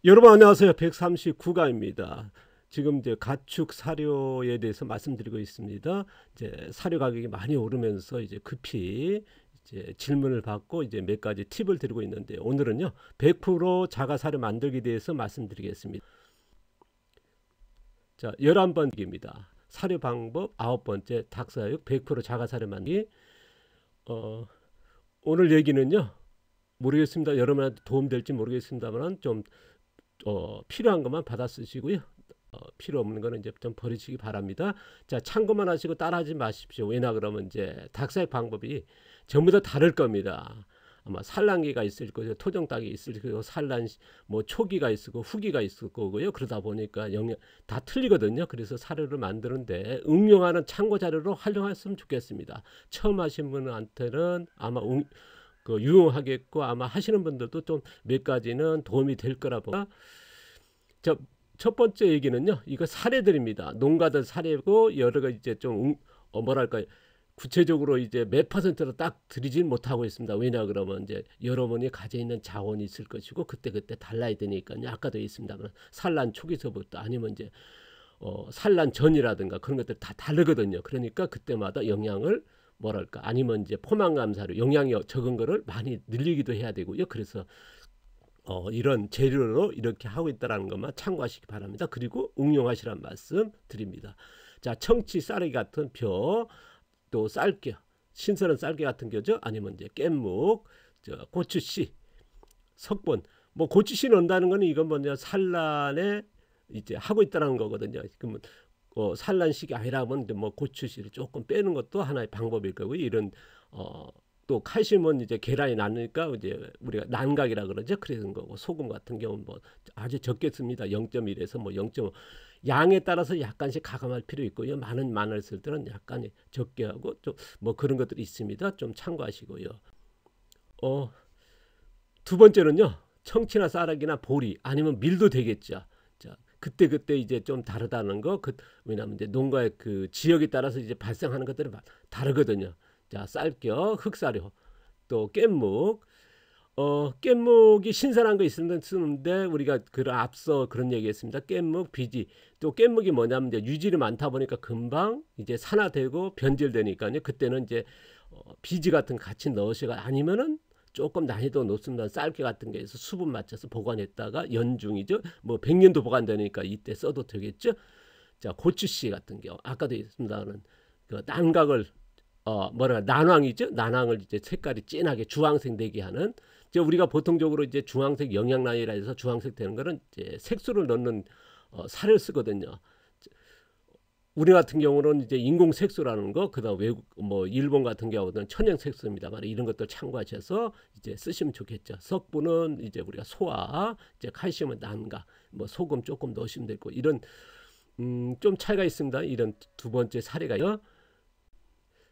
여러분 안녕하세요. 139가입니다. 지금 이제 가축 사료에 대해서 말씀드리고 있습니다. 이제 사료 가격이 많이 오르면서 이제 급히 이제 질문을 받고 이제 몇 가지 팁을 드리고 있는데, 오늘은요 100% 자가 사료 만들기에 대해서 말씀드리겠습니다. 자, 11번입니다. 사료 방법 9번째, 닭사육 100% 자가 사료 만들기. 어, 오늘 얘기는요, 모르겠습니다. 여러분한테 도움될지 모르겠습니다만 좀 필요한 것만 받아 쓰시고요. 필요 없는 거는 이제 좀 버리시기 바랍니다. 자, 참고만 하시고 따라하지 마십시오. 왜냐 그러면 이제 닭사육 방법이 전부 다 다를 겁니다. 아마 산란기가 있을 거고, 토종닭이 있을 거고, 산란 뭐 초기가 있을 거고, 후기가 있을 거고요. 그러다 보니까 영양 다 틀리거든요. 그래서 사료를 만드는데 응용하는 참고 자료로 활용했으면 좋겠습니다. 처음 하신 분한테는 아마 유용하겠고, 아마 하시는 분들도 좀 몇 가지는 도움이 될 거라 봅니다. 자, 첫 번째 얘기는요, 이거 사례들입니다. 농가들 사례고, 여러 가지 이제 좀 뭐랄까, 구체적으로 이제 몇 퍼센트로 딱 드리진 못하고 있습니다. 왜냐 그러면 이제 여러분이 가지고 있는 자원이 있을 것이고, 그때 달라야 되니까요. 아까도 있습니다만 산란 초기서부터 아니면 이제 산란 전이라든가 그런 것들 다 다르거든요. 그러니까 그때마다 영양을 뭐랄까, 아니면 이제 포만감 사료 영양이 적은 거를 많이 늘리기도 해야 되고요. 그래서 이런 재료로 이렇게 하고 있다는 것만 참고하시기 바랍니다. 그리고 응용하시란 말씀 드립니다. 자, 청치, 쌀기 같은 벼, 또 쌀겨, 신선한 쌀겨 같은 겨죠. 아니면 이제 깻묵, 고추씨, 석본. 뭐 고추씨 넣는다는 거는 이건 뭐냐, 산란에 이제 하고 있다는 거거든요. 그러면 산란 시기 아니라면 뭐 고추씨를 조금 빼는 것도 하나의 방법일 거고요. 이런 또 칼슘은 이제 계란이 나니까 이제 우리가 난각이라 그러죠. 그런 거고, 소금 같은 경우는 뭐 아주 적게 씁니다. 0.1에서 뭐 0.5. 양에 따라서 약간씩 가감할 필요 있고요. 많은 마늘 쓸 때는 약간 적게 하고, 좀 뭐 그런 것들이 있습니다. 좀 참고하시고요. 두 번째는요, 청치나 쌀락이나 보리 아니면 밀도 되겠죠. 자, 그때 이제 좀 다르다는 거. 왜냐하면 이제 농가의 그 지역에 따라서 이제 발생하는 것들이 다르거든요. 자, 쌀겨, 흑사료, 또 깻묵. 깻묵이 신선한 거 쓰는데 우리가 앞서 그런 얘기했습니다. 깻묵, 비지. 또 깻묵이 뭐냐면 이제 유질이 많다 보니까 금방 이제 산화되고 변질되니까요. 그때는 이제 비지 같은 거 같이 넣으시가, 아니면은 조금 난이도 높습니다. 쌀게 같은 게서 수분 맞춰서 보관했다가 연중이죠. 뭐 100년도 보관되니까 이때 써도 되겠죠. 자, 고추씨 같은 경우 아까도 있습니다는 그 난각을 난황이죠. 난황을 이제 색깔이 진하게 주황색 되게 하는, 이제 우리가 보통적으로 이제 주황색 영양란이라 해서 주황색 되는 거는 이제 색소를 넣는 살을 쓰거든요. 우리 같은 경우는 이제 인공 색소라는 거, 그다음 외국 뭐 일본 같은 경우는 천연 색소입니다만 이런 것들 참고하셔서 이제 쓰시면 좋겠죠. 석분은 이제 우리가 소화, 이제 칼슘은 난가, 뭐 소금 조금 넣으시면 되고, 이런 좀 차이가 있습니다. 이런 두 번째 사례가요.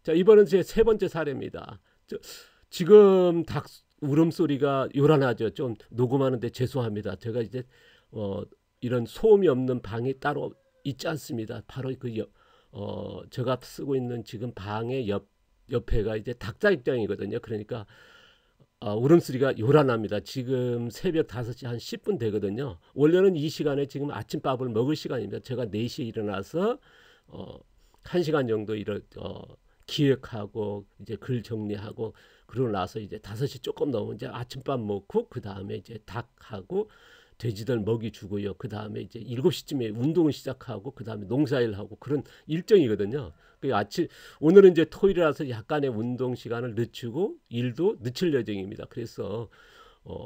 자, 이번은 제 세 번째 사례입니다. 지금 닭 울음소리가 요란하죠. 좀 녹음하는데 죄송합니다. 제가 이제 이런 소음이 없는 방이 따로 있지 않습니다. 바로 제가 쓰고 있는 지금 방의 옆에가 이제 닭자 입장이거든요. 그러니까 울음소리가 요란합니다. 지금 새벽 5시 한 10분 되거든요. 원래는 이 시간에 지금 아침밥을 먹을 시간입니다. 제가 4시에 일어나서 1시간 정도 기획하고 이제 글 정리하고, 그러고 나서 이제 5시 조금 넘으면 이제 아침밥 먹고, 그 다음에 이제 닭하고 돼지들 먹이 주고요. 그 다음에 이제 7시쯤에 운동을 시작하고, 그 다음에 농사일하고, 그런 일정이거든요. 오늘은 이제 토요일이라서 약간의 운동 시간을 늦추고 일도 늦출 예정입니다. 그래서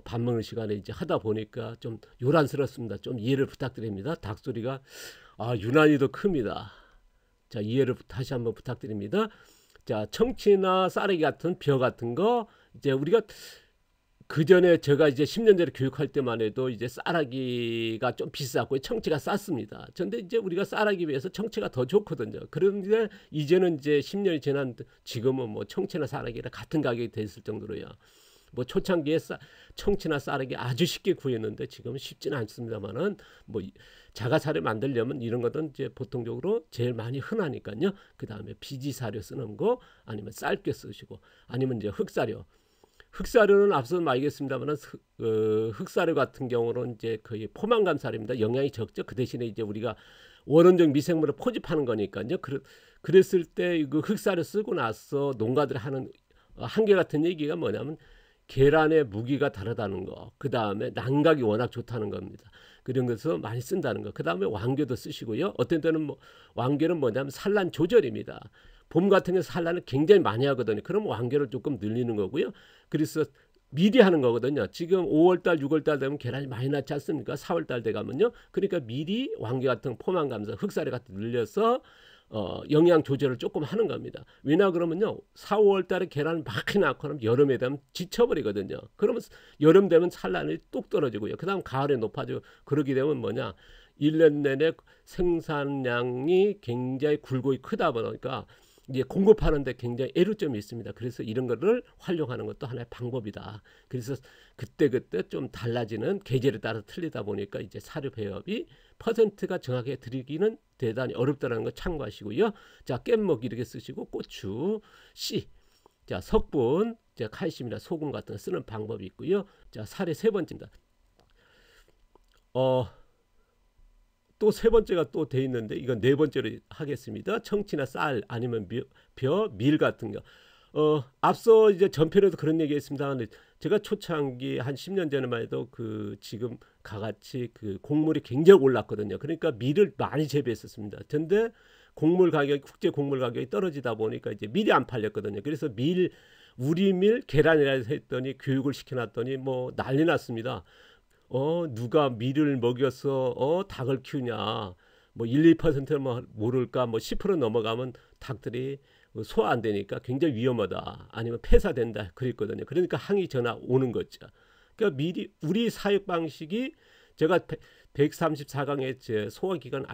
밥 먹는 시간에 이제 하다 보니까 좀 요란스럽습니다. 좀 이해를 부탁드립니다. 닭소리가 유난히도 큽니다. 자, 이해를 다시 한번 부탁드립니다. 자, 청치나 쌀기 같은 벼 같은 거, 이제 우리가 그 전에 제가 이제 10년 전에 교육할 때만 해도 이제 쌀아기가 좀 비쌌고 청치가 쌌습니다. 그런데 이제 우리가 쌀아기 비해서 청치가 더 좋거든요. 그런데 이제는 이제 10년이 지난 지금은 뭐 청치나 쌀아기랑 같은 가격이 됐을 정도로요. 뭐 초창기에 청치나 쌀아기 아주 쉽게 구했는데 지금은 쉽지는 않습니다만은, 뭐 자가 사료 만들려면 이런 것은 이제 보통적으로 제일 많이 흔하니까요. 그 다음에 비지 사료 쓰는 거, 아니면 쌀겨 쓰시고, 아니면 이제 흑사료. 흑사료는 앞서 말했습니다만 흑사료 같은 경우는 이제 거의 포만감사료입니다. 영양이 적죠. 그 대신에 이제 우리가 원원적 미생물을 포집하는 거니까요. 그랬을 때 그 흑사료 쓰고 나서 농가들이 하는 한결같은 얘기가 뭐냐면 계란의 무기가 다르다는 거. 그 다음에 난각이 워낙 좋다는 겁니다. 그런 것을 많이 쓴다는 거. 그 다음에 왕겨도 쓰시고요. 어떤 때는 뭐 왕겨는 뭐냐면 산란 조절입니다. 봄 같은 경우 산란을 굉장히 많이 하거든요. 그럼 왕겨를 조금 늘리는 거고요. 그래서 미리 하는 거거든요. 지금 5월달, 6월달 되면 계란이 많이 낳지 않습니까? 4월달 돼 가면요. 그러니까 미리 왕겨 같은 포만감사, 흑사료 같은 늘려서 영양 조절을 조금 하는 겁니다. 왜냐 그러면요. 4, 5월달에 계란을 많이 낳고 하면 여름에 되면 지쳐버리거든요. 그러면 여름 되면 산란이 뚝 떨어지고요. 그 다음 가을에 높아지고 그러게 되면 뭐냐. 1년 내내 생산량이 굉장히 굴곡이 크다 보니까 이제 공급하는데 굉장히 애로점이 있습니다. 그래서 이런 거를 활용하는 것도 하나의 방법이다. 그래서 그때그때 좀 달라지는 계절에 따라 틀리다 보니까 이제 사료 배합이 퍼센트가 정확하게 드리기는 대단히 어렵다는 거 참고하시고요. 자, 깻목 이렇게 쓰시고 고추, 씨, 자, 석분, 자, 칼슘이나 소금 같은 거 쓰는 방법이 있고요. 자, 사례 세 번째입니다. 또 세 번째가 또 돼 있는데 이건 네 번째로 하겠습니다. 청치나 쌀 아니면 밀 같은 거. 앞서 이제 전편에도 그런 얘기했습니다. 제가 초창기 한 10년 전에만 해도 그 지금 가같이 그 곡물이 굉장히 올랐거든요. 그러니까 밀을 많이 재배했었습니다. 근데 곡물 가격, 국제 곡물 가격이 떨어지다 보니까 이제 밀이 안 팔렸거든요. 그래서 우리 밀 계란이라 했더니 교육을 시켜놨더니 뭐 난리 났습니다. 누가 밀을 먹여서 닭을 키우냐. 뭐 1, 2%는 뭐 모를까. 뭐 10% 넘어가면 닭들이 소화 안 되니까 굉장히 위험하다. 아니면 폐사된다. 그랬거든요. 그러니까 항의 전화 오는 거죠. 그러니까 미리 우리 사육 방식이 제가 134강에 제 소화 기간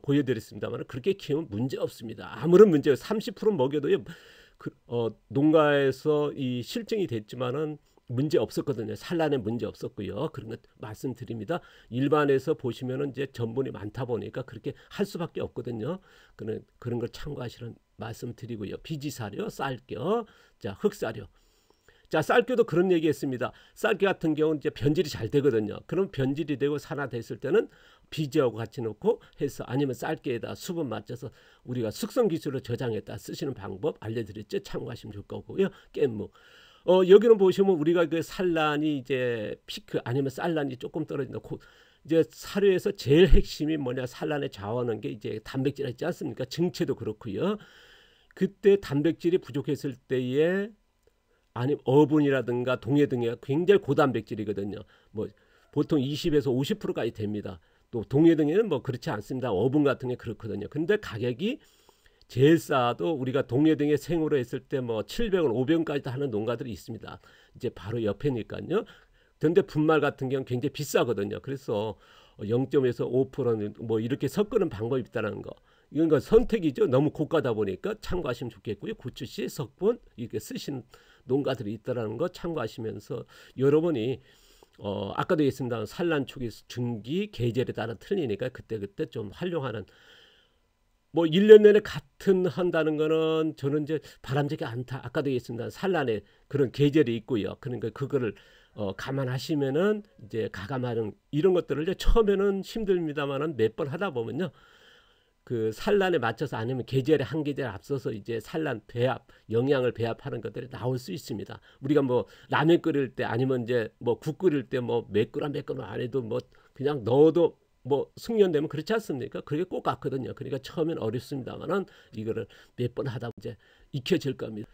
보여드렸습니다만 그렇게 키우면 문제 없습니다. 아무런 문제 30% 먹여도요. 농가에서 이 실증이 됐지만은 문제 없었거든요. 산란에 문제 없었고요. 그런 것 말씀드립니다. 일반에서 보시면은 이제 전분이 많다 보니까 그렇게 할 수밖에 없거든요. 그런 걸 참고하시는 말씀드리고요. 비지사료, 쌀겨, 자 흑사료. 자 쌀겨도 그런 얘기했습니다. 쌀겨 같은 경우는 이제 변질이 잘 되거든요. 그럼 변질이 되고 산화됐을 때는 비지하고 같이 넣고 해서 아니면 쌀겨에다 수분 맞춰서 우리가 숙성 기술로 저장했다 쓰시는 방법 알려드렸죠. 참고하시면 좋을 거고요. 깻묵. 여기는 보시면 우리가 그 산란이 이제 피크 아니면 쌀란이 조금 떨어진다. 이제 사료에서 제일 핵심이 뭐냐 산란에 좌우하는 게 이제 단백질 있지 않습니까? 증체도 그렇고요. 그때 단백질이 부족했을 때에 아니면 어분이라든가 동해 등이 굉장히 고단백질이거든요. 뭐 보통 20에서 50%까지 됩니다. 또 동해 등에는 뭐 그렇지 않습니다. 어분 같은 게 그렇거든요. 근데 가격이 제일 싸도 우리가 동해 등에 생으로 했을 때 뭐 700원, 500원까지도 하는 농가들이 있습니다. 이제 바로 옆에니까요. 그런데 분말 같은 경우는 굉장히 비싸거든요. 그래서 0.에서 5%는 뭐 이렇게 섞는 방법이 있다는 거. 이건 거 선택이죠. 너무 고가다 보니까 참고하시면 좋겠고요. 고추씨, 석분 이렇게 쓰시는 농가들이 있다는 거 참고하시면서 여러분이 아까도 얘기했습니다. 산란 초기 중기 계절에 따라 틀리니까 그때그때 좀 활용하는 뭐 1년 내내 같은 한다는 거는 저는 이제 바람직하지 않다. 아까도 얘기했습니다. 산란에 그런 계절이 있고요. 그러니까 그거를 감안하시면은 이제 가감하는 이런 것들을 이제 처음에는 힘듭니다만은 몇 번 하다 보면요. 그 산란에 맞춰서 아니면 계절에 한 계절 앞서서 이제 산란 배합, 영양을 배합하는 것들이 나올 수 있습니다. 우리가 뭐 라면 끓일 때 아니면 이제 뭐 국 끓일 때 뭐 몇 그램 안 해도 뭐 그냥 넣어도 뭐 숙련되면 그렇지 않습니까? 그게 꼭 같거든요. 그러니까 처음엔 어렵습니다만은 이거를 몇 번 하다 이제 익혀질 겁니다.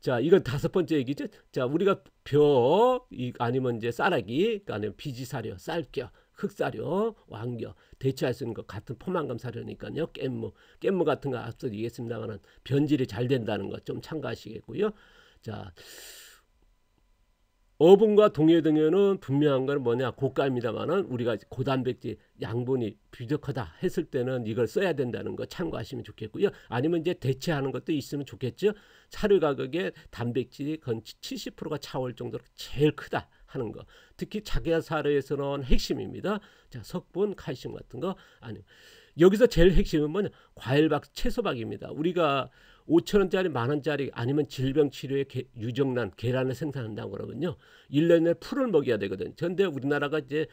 자, 이건 다섯 번째 얘기죠. 자, 우리가 아니면 이제 쌀아기, 아니면 비지사료, 쌀겨, 흑사료, 왕겨 대체할 수 있는 것 같은 포만감 사료니까요. 깻무 같은 거 앞서 얘기했습니다만은 변질이 잘 된다는 것 좀 참고하시겠고요. 자. 어분과 동해 등에는 분명한 건 뭐냐 고가입니다만은 우리가 고단백질 양분이 부족하다 했을 때는 이걸 써야 된다는 거 참고하시면 좋겠고요. 아니면 이제 대체하는 것도 있으면 좋겠죠. 사료 가격에 단백질이 건 70%가 차올 정도로 제일 크다 하는 거. 특히 자기야 사료에서는 핵심입니다. 자, 석분, 칼슘 같은 거 아니면 여기서 제일 핵심은 뭐냐? 과일박, 채소박입니다. 우리가 5,000원짜리, 만원짜리 아니면 질병치료에 유정란, 계란을 생산한다고 그러면요. 1년 내에 풀을 먹여야 되거든요. 그런데 우리나라가 이제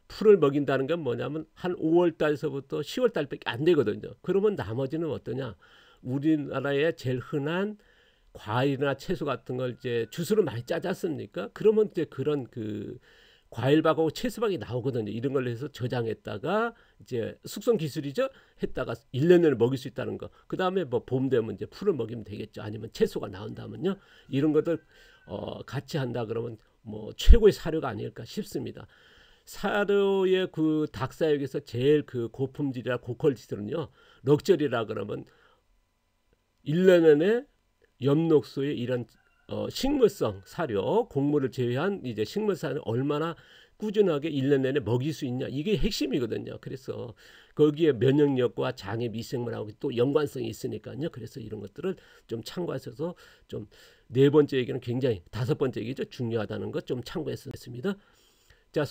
풀을 먹인다는 건 뭐냐면 한 5월 달서부터 10월 달밖에 안 되거든요. 그러면 나머지는 어떠냐? 우리나라에 제일 흔한 과일이나 채소 같은 걸 이제 주스로 많이 짜지 않습니까? 그러면 이제 그런 그 과일박하고 채소박이 나오거든요. 이런 걸 해서 저장했다가 이제 숙성 기술이죠. 했다가 1년 내내 먹일 수 있다는 거. 그 다음에 뭐 봄 되면 이제 풀을 먹이면 되겠죠. 아니면 채소가 나온다면요. 이런 것들 같이 한다 그러면 뭐 최고의 사료가 아닐까 싶습니다. 사료의 그 닭사육에서 제일 그 고품질이라 고퀄리티는요. 럭셔리라 그러면 1년 내내 엽록소의 이런 식물성 사료, 곡물을 제외한 이제 식물사료를 얼마나 꾸준하게 1년 내내 먹일 수 있냐, 이게 핵심이거든요. 그래서 거기에 면역력과 장의 미생물하고 또 연관성이 있으니까요. 그래서 이런 것들을 좀 참고하셔서 좀 네 번째 얘기는 굉장히, 다섯 번째 얘기죠, 중요하다는 것 좀 참고했습니다. 자,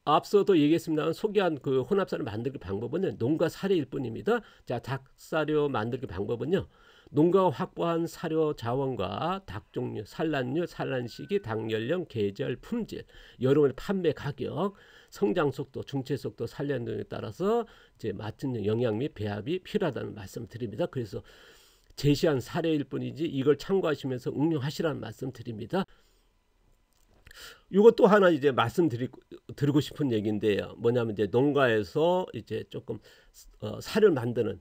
앞서도 얘기했습니다만 소개한 그 혼합사료 만들기 방법은 농가 사료일 뿐입니다. 자, 닭사료 만들기 방법은요. 농가가 확보한 사료 자원과 닭 종류, 산란율, 산란 시기, 닭 연령, 계절, 품질, 여러분의 판매 가격, 성장 속도, 중체 속도, 산란 등에 따라서 이제 맞춘 영양 및 배합이 필요하다는 말씀 드립니다. 그래서 제시한 사례일 뿐이지 이걸 참고하시면서 응용하시라는 말씀 드립니다. 이것도 하나 이제 드리고 싶은 얘기인데요. 뭐냐면 이제 농가에서 이제 조금 사료를 만드는,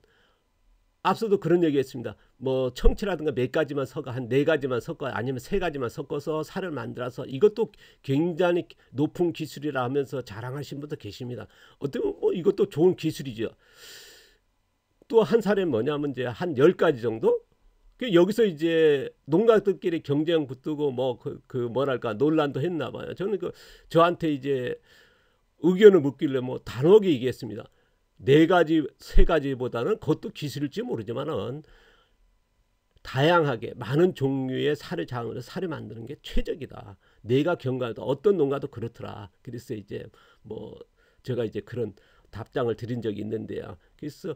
앞서도 그런 얘기했습니다. 뭐 청취라든가 몇 가지만 섞어, 한 네 가지만 섞어, 아니면 세 가지만 섞어서 사료를 만들어서, 이것도 굉장히 높은 기술이라 하면서 자랑하신 분도 계십니다. 어떻게 뭐 이것도 좋은 기술이죠. 또 한 사례는 뭐냐면 이제 한 10가지 정도. 여기서 이제 농가들끼리 경쟁 붙고 뭐 뭐랄까 논란도 했나 봐요. 저는 저한테 이제 의견을 묻길래 뭐 단호하게 얘기했습니다. 4가지, 3가지보다는 그것도 기술일지 모르지만은 다양하게 많은 종류의 사료 장으로 사료 만드는 게 최적이다. 내가 경과해도 어떤 농가도 그렇더라. 그래서 이제 뭐 제가 이제 그런 답장을 드린 적이 있는데요. 그래서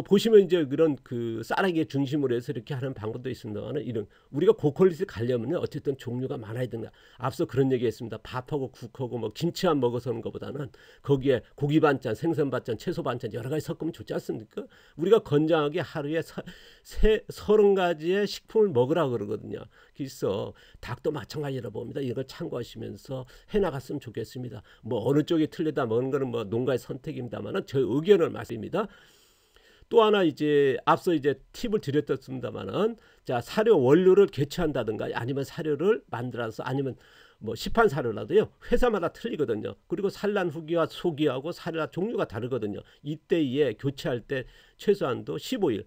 보시면 이제 그런 그 쌀아기 중심으로 해서 이렇게 하는 방법도 있습니다만, 이런 우리가 고퀄리티 가려면 어쨌든 종류가 많아야 된다. 앞서 그런 얘기했습니다. 밥하고 국하고 뭐 김치만 먹어서 하는 것보다는 거기에 고기 반찬, 생선 반찬, 채소 반찬 여러 가지 섞으면 좋지 않습니까? 우리가 건강하게 하루에 30가지의 식품을 먹으라 그러거든요. 그래서 닭도 마찬가지라 봅니다. 이걸 참고하시면서 해나갔으면 좋겠습니다. 뭐 어느 쪽이 틀리다 먹는 거는 뭐 농가의 선택입니다만은 제 의견을 말씀입니다. 또 하나 이제 앞서 이제 팁을 드렸습니다만은, 자, 사료 원료를 개최한다든가 아니면 사료를 만들어서, 아니면 뭐 시판 사료라도요, 회사마다 틀리거든요. 그리고 산란 후기와 소기하고 사료 종류가 다르거든요. 이때에 교체할 때 최소한도 15일,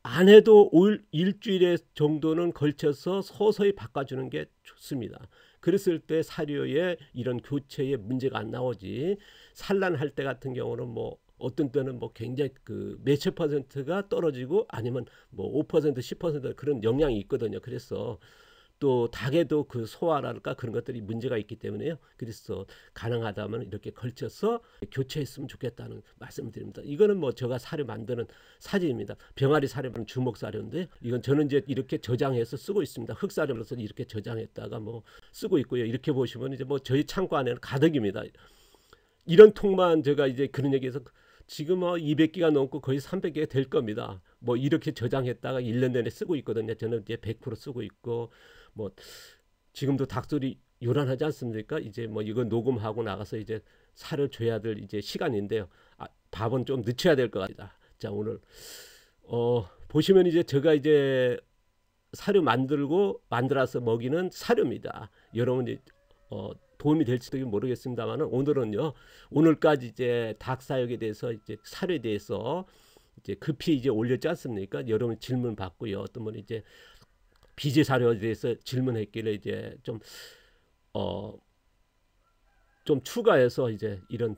안 해도 일주일에 정도는 걸쳐서 서서히 바꿔주는 게 좋습니다. 그랬을 때 사료에 이런 교체에 문제가 안 나오지. 산란할 때 같은 경우는 뭐 어떤 때는 뭐 굉장히 그 몇십 %가 떨어지고, 아니면 뭐 5%, 10% 그런 영향이 있거든요. 그래서 또 닭에도 그 소화랄까 그런 것들이 문제가 있기 때문에요. 그래서 가능하다면 이렇게 걸쳐서 교체했으면 좋겠다는 말씀을 드립니다. 이거는 뭐 제가 사료 만드는 사진입니다. 병아리 사료는 주먹 사료인데, 이건 저는 이제 이렇게 저장해서 쓰고 있습니다. 흑사료로서 이렇게 저장했다가 뭐 쓰고 있고요. 이렇게 보시면 이제 뭐 저희 창고 안에는 가득입니다. 이런 통만 제가 이제 그런 얘기해서 지금 200개가 넘고 거의 300개가 될 겁니다. 뭐 이렇게 저장했다가 1년 내내 쓰고 있거든요. 저는 이제 100% 쓰고 있고, 뭐 지금도 닭소리 요란하지 않습니까? 이제 뭐 이거 녹음하고 나가서 이제 살을 줘야 될 이제 시간인데요. 밥은 좀 늦춰야 될 것 같습니다. 자, 오늘 보시면 이제 제가 이제 사료 만들어서 먹이는 사료입니다. 여러분 이제 도움이 될지도 모르겠습니다만, 오늘은요, 오늘까지 이제 닭 사육에 대해서, 이제 사료에 대해서 이제 급히 이제 올렸지 않습니까? 여러분 질문 받고요. 어떤 분이 이제 비제 사료에 대해서 질문했길래 이제 좀 추가해서 이제 이런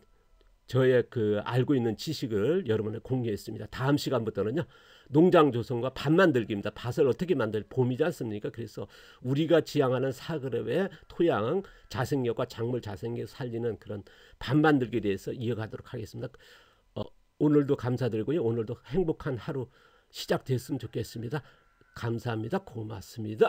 저의 그 알고 있는 지식을 여러분에 공유했습니다. 다음 시간부터는요, 농장 조성과 밭 만들기입니다. 밭을 어떻게 봄이지 않습니까? 그래서 우리가 지향하는 사그럽의 토양 자생력과 작물 자생력 살리는 그런 밭 만들기에 대해서 이어가도록 하겠습니다. 오늘도 감사드리고요. 오늘도 행복한 하루 시작됐으면 좋겠습니다. 감사합니다. 고맙습니다.